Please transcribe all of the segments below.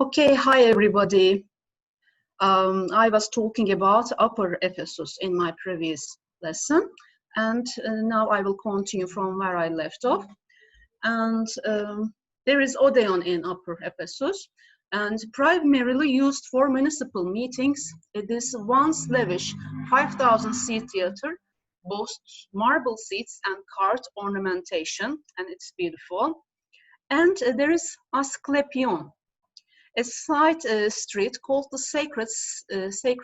Okay, hi everybody. I was talking about Upper Ephesus in my previous lesson, and now I will continue from where I left off. And there is Odeon in Upper Ephesus, and primarily used for municipal meetings. This once lavish 5,000-seat theater boasts marble seats and carved ornamentation, and it's beautiful. And there is Asclepion, a side street called the Sacred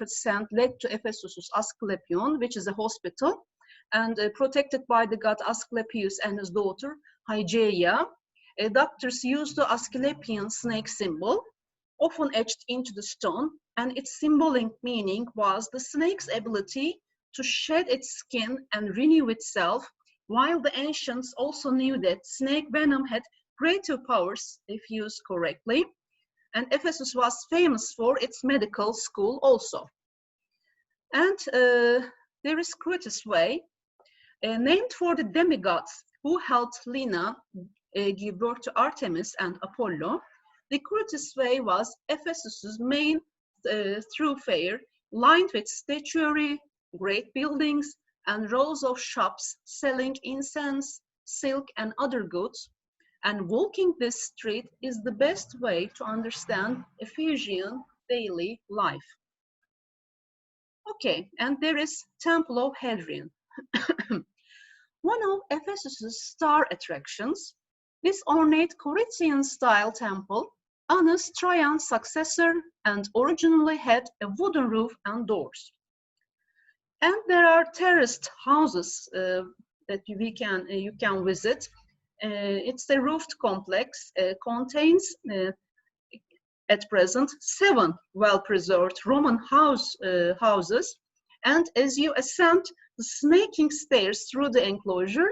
Sand led to Ephesus' Asclepion, which is a hospital, and protected by the god Asclepius and his daughter Hygeia. Doctors used the Asclepian snake symbol, often etched into the stone, and its symbolic meaning was the snake's ability to shed its skin and renew itself, while the ancients also knew that snake venom had greater powers if used correctly. And Ephesus was famous for its medical school also. And there is Crutus Way, named for the demigods who helped Lena give birth to Artemis and Apollo. The Crutus Way was Ephesus's main thoroughfare, lined with statuary, great buildings, and rows of shops selling incense, silk, and other goods. And walking this street is the best way to understand Ephesian daily life. Okay, and there is Temple of Hadrian. One of Ephesus's star attractions, this ornate Corinthian-style temple honors Trajan's successor and originally had a wooden roof and doors. And there are terraced houses that you can visit. It's a roofed complex, contains at present 7 well-preserved Roman houses, and as you ascend the snaking stairs through the enclosure,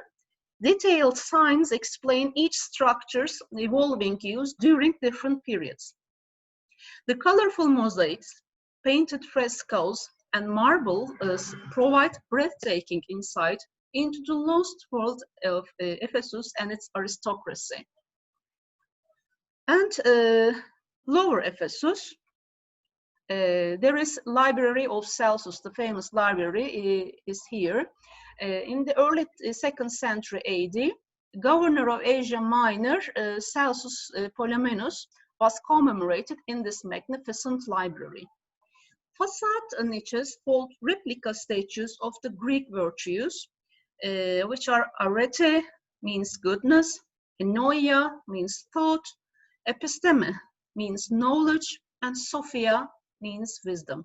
detailed signs explain each structure's evolving use during different periods. The colorful mosaics, painted frescoes, and marble provide breathtaking insight into the lost world of Ephesus and its aristocracy. And Lower Ephesus, there is Library of Celsus, the famous library is here. In the early 2nd century AD, governor of Asia Minor, Celsus Polemenus, was commemorated in this magnificent library. Facade niches hold replica statues of the Greek virtues, which are arete, means goodness, enoia, means thought, episteme, means knowledge, and sophia, means wisdom.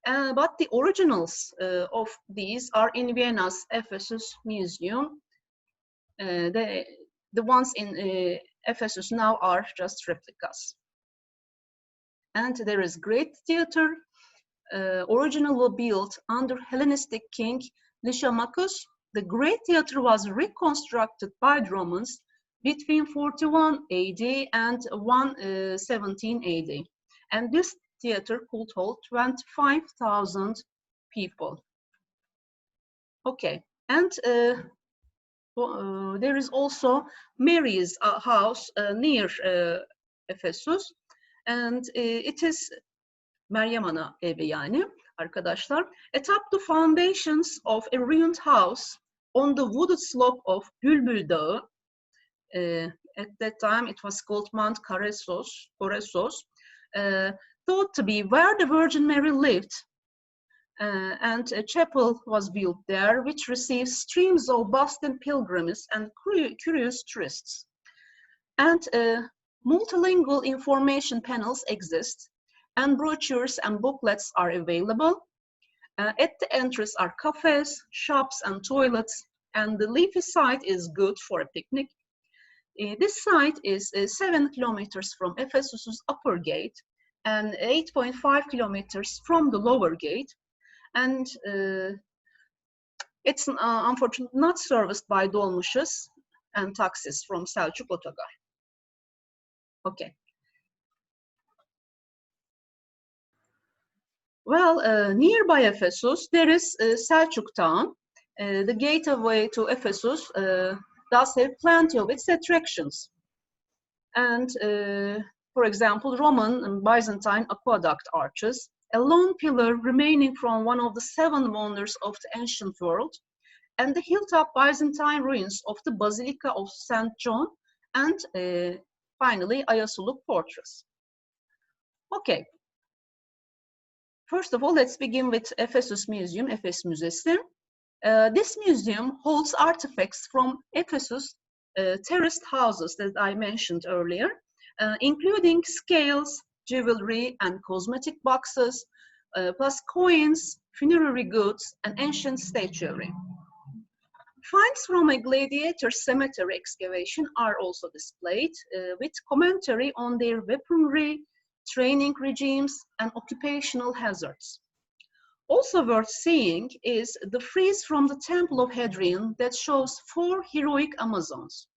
But the originals of these are in Vienna's Ephesus Museum. The ones in Ephesus now are just replicas. And there is great theater, originally built under Hellenistic king Lysimachus. The great theater was reconstructed by the Romans between 41 AD and 117 AD. And this theater could hold 25,000 people. Okay, and there is also Mary's house near Ephesus. And it is Meryem Ana evi yani arkadaşlar. Atop the foundations of a ruined house on the wooded slope of Bülbül Dağı, at that time it was called Mount Koressos, thought to be where the Virgin Mary lived. And a chapel was built there, which receives streams of Boston pilgrims and curious tourists. And multilingual information panels exist, and brochures and booklets are available. At the entrance are cafes, shops, and toilets, and the leafy site is good for a picnic. This site is 7 kilometers from Ephesus's upper gate and 8.5 kilometers from the lower gate. And it's unfortunately not serviced by dolmuşes and taxis from Selçuk Otogar. Okay. Well, nearby Ephesus, there is Selçuk town. The gateway to Ephesus does have plenty of its attractions. And for example, Roman and Byzantine aqueduct arches, a lone pillar remaining from one of the 7 wonders of the ancient world, and the hilltop Byzantine ruins of the Basilica of St. John, and finally, Ayasuluk Fortress. Okay. First of all, let's begin with Ephesus Museum, Efes Müzesi. This museum holds artifacts from Ephesus terraced houses that I mentioned earlier, including scales, jewelry, and cosmetic boxes, plus coins, funerary goods, and ancient statuary. Finds from a gladiator cemetery excavation are also displayed, with commentary on their weaponry, training regimes, and occupational hazards. Also worth seeing is the frieze from the Temple of Hadrian that shows 4 heroic Amazons.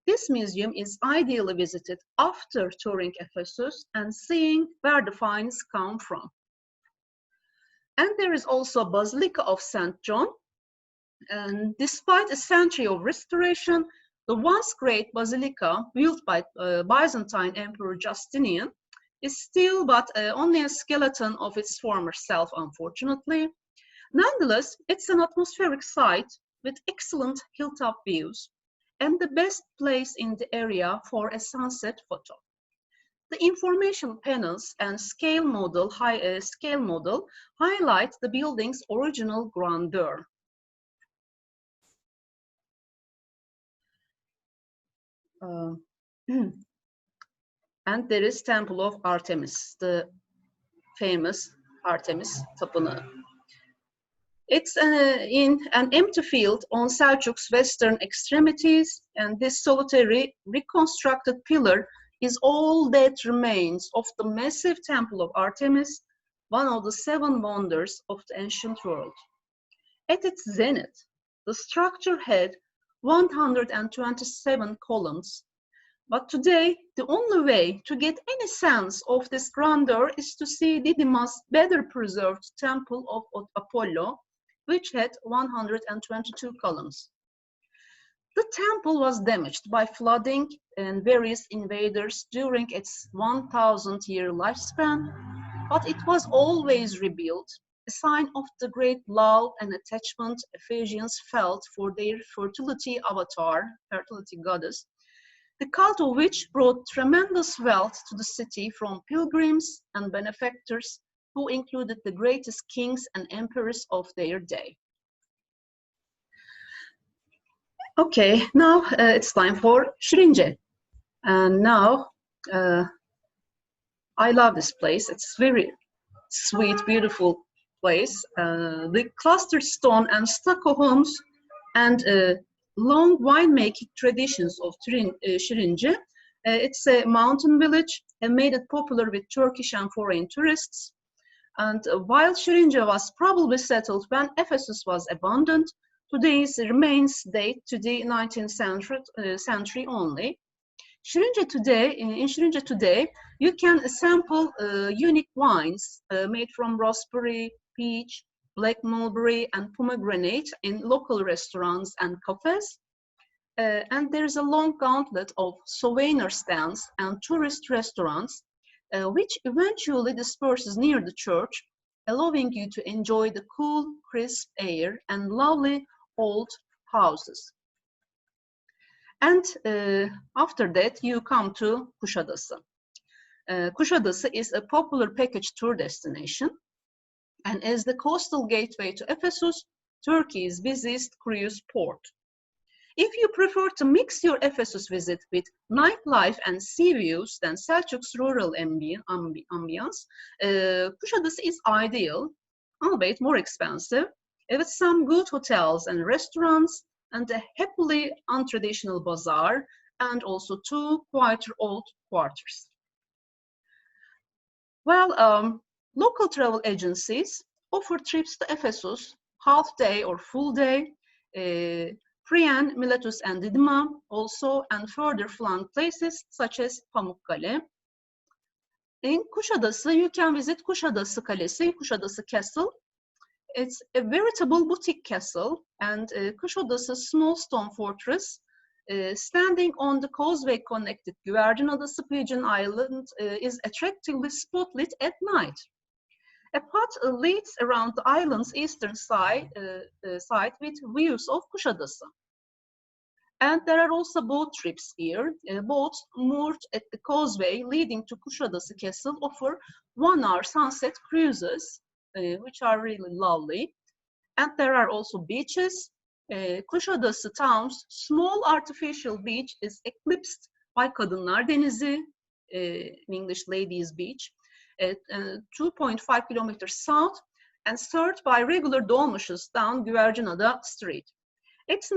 This museum is ideally visited after touring Ephesus and seeing where the finds come from. And there is also a Basilica of St. John. And despite a century of restoration, the once great basilica built by Byzantine Emperor Justinian is still but only a skeleton of its former self, unfortunately. Nonetheless, it's an atmospheric site with excellent hilltop views and the best place in the area for a sunset photo. The information panels and scale model highlight the building's original grandeur. And there is Temple of Artemis, the famous Artemis Tapınağı. It's in an empty field on Selçuk's western extremities, and this solitary reconstructed pillar is all that remains of the massive Temple of Artemis, one of the 7 wonders of the ancient world. At its zenith, the structure had 127 columns, but today the only way to get any sense of this grandeur is to see Didymus' better preserved Temple of Apollo, which had 122 columns. The temple was damaged by flooding and various invaders during its 1,000-year lifespan, but it was always rebuilt, a sign of the great love and attachment Ephesians felt for their fertility avatar, fertility goddess, the cult of which brought tremendous wealth to the city from pilgrims and benefactors who included the greatest kings and emperors of their day. Okay, now it's time for Şirince. And now, I love this place. It's very sweet, beautiful place. The clustered stone and stucco homes and long winemaking traditions of Şirince. It's a mountain village and made it popular with Turkish and foreign tourists. And while Şirince was probably settled when Ephesus was abandoned, today's remains date to the 19th century only. In Şirince today, you can sample unique wines made from raspberry, peach, black mulberry, and pomegranate in local restaurants and cafes. And there is a long gauntlet of souvenir stands and tourist restaurants, which eventually disperses near the church, allowing you to enjoy the cool, crisp air and lovely old houses. And after that, you come to Kuşadası. Kuşadası is a popular package tour destination, and as the coastal gateway to Ephesus, Turkey's busiest cruise port. If you prefer to mix your Ephesus visit with nightlife and sea views, then Selçuk's rural ambience, Kuşadası is ideal, albeit more expensive, with some good hotels and restaurants, and a happily untraditional bazaar, and also 2 quieter old quarters. Well, local travel agencies offer trips to Ephesus, half day or full day, Priene, Miletus, and Didyma also, and further flung places such as Pamukkale. In Kuşadası, you can visit Kuşadası Kalesi, Kuşadası Castle. It's a veritable boutique castle, and Kuşadası small stone fortress standing on the causeway connected Güvercin Adası Pigeon Island is attractively spotlit at night. A path leads around the island's eastern side with views of Kuşadası. And there are also boat trips here. Boats moored at the causeway leading to Kuşadası Castle offer 1-hour sunset cruises, which are really lovely. And there are also beaches. Kuşadası town's small artificial beach is eclipsed by Kadınlar Denizi, in English Ladies Beach, 2.5 kilometers south and served by regular dolmuşes down Güvercinada Street. It's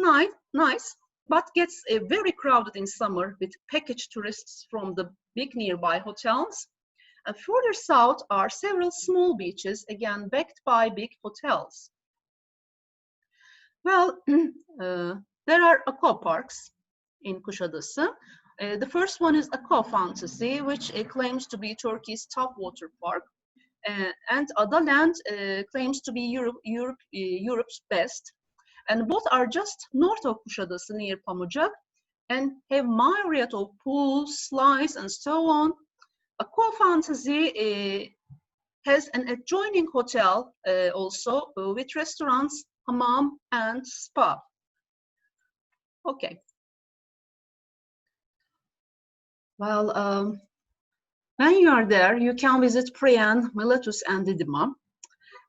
nice, but gets very crowded in summer with package tourists from the big nearby hotels. Further south are several small beaches, again backed by big hotels. Well, there are aqua parks in Kuşadası. The first one is Aqua Fantasy, which claims to be Turkey's top water park. And Adaland claims to be Europe's best. And both are just north of Kuşadası near Pamucak and have myriad of pools, slides, and so on. Aqua Fantasy has an adjoining hotel also with restaurants, hammam, and spa. Okay. Well, when you are there, you can visit Priene, Miletus, and Didyma.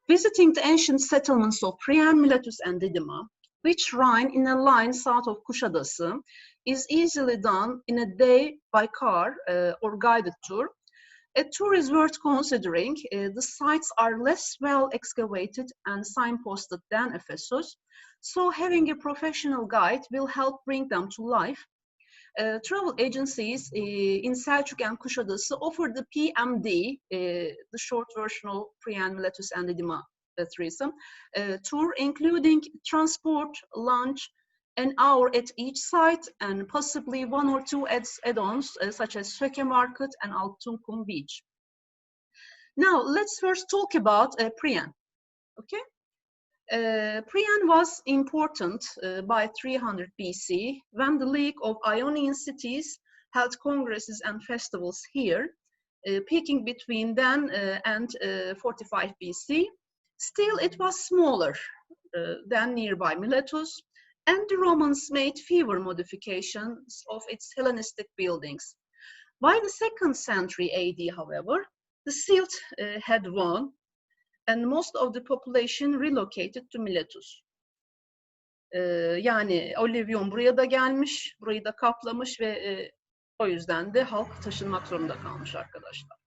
Visiting the ancient settlements of Priene, Miletus, and Didyma, which run in a line south of Kuşadası, is easily done in a day by car or guided tour. A tour is worth considering. The sites are less well excavated and signposted than Ephesus, so having a professional guide will help bring them to life. Travel agencies in Selçuk and Kuşadası offer the PMD, the short version of Priene, Miletus, and Didyma tourism tour, including transport, lunch, an hour at each site, and possibly 1 or 2 add-ons such as Söke Market and Altınkum Beach. Now, let's first talk about Priene. Okay. Priene was important by 300 BC when the League of Ionian Cities held congresses and festivals here, peaking between then and 45 BC. Still, it was smaller than nearby Miletus, and the Romans made fewer modifications of its Hellenistic buildings. By the 2nd century AD, however, the silt had won, and most of the population relocated to Miletus. Yani Olivyon buraya da gelmiş, burayı da kaplamış ve o yüzden de halk taşınmak zorunda kalmış arkadaşlar.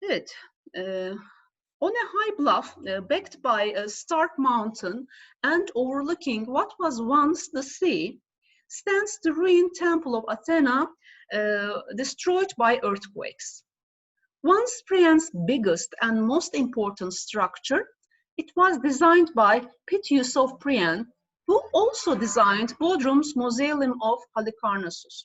Evet, on a high bluff backed by a stark mountain and overlooking what was once the sea, stands the ruined temple of Athena, destroyed by earthquakes. Once Priene's biggest and most important structure, it was designed by Pytheas of Priene, who also designed Bodrum's Mausoleum of Halicarnassus.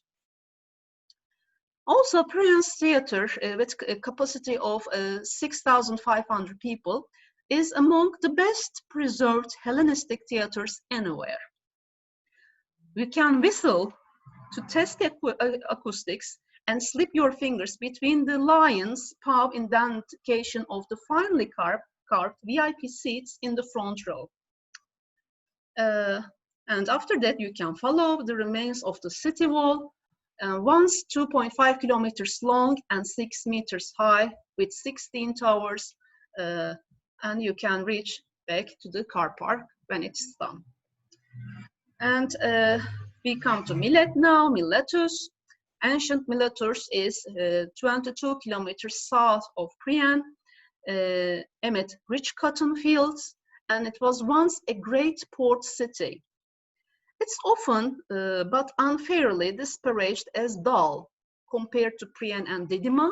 Also, Priene's theater, with a capacity of 6,500 people, is among the best preserved Hellenistic theaters anywhere. You can whistle to test the acoustics and slip your fingers between the lion's paw indentation of the finely carved VIP seats in the front row. And after that, you can follow the remains of the city wall, once 2.5 kilometers long and 6 meters high with 16 towers, and you can reach back to the car park when it's done. And we come to Milet now, Miletus. Ancient Miletus is 22 kilometers south of Priene, amid rich cotton fields, and it was once a great port city. It's often, but unfairly, disparaged as dull compared to Priene and Didyma,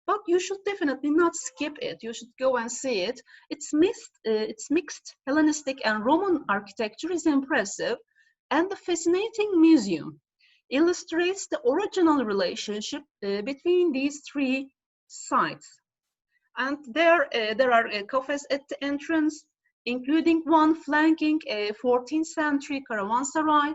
but you should definitely not skip it. You should go and see it. Its mixed Hellenistic and Roman architecture is impressive, and the fascinating museum illustrates the original relationship between these 3 sites. And there are cafes at the entrance, including one flanking a 14th century caravanserai.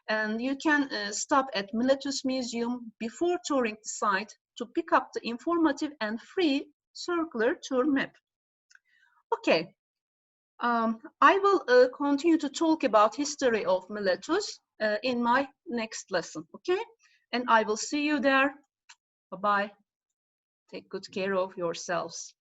And you can stop at Miletus Museum before touring the site to pick up the informative and free circular tour map. Okay, I will continue to talk about history of Miletus in my next lesson, okay? And I will see you there. Bye-bye. Take good care of yourselves.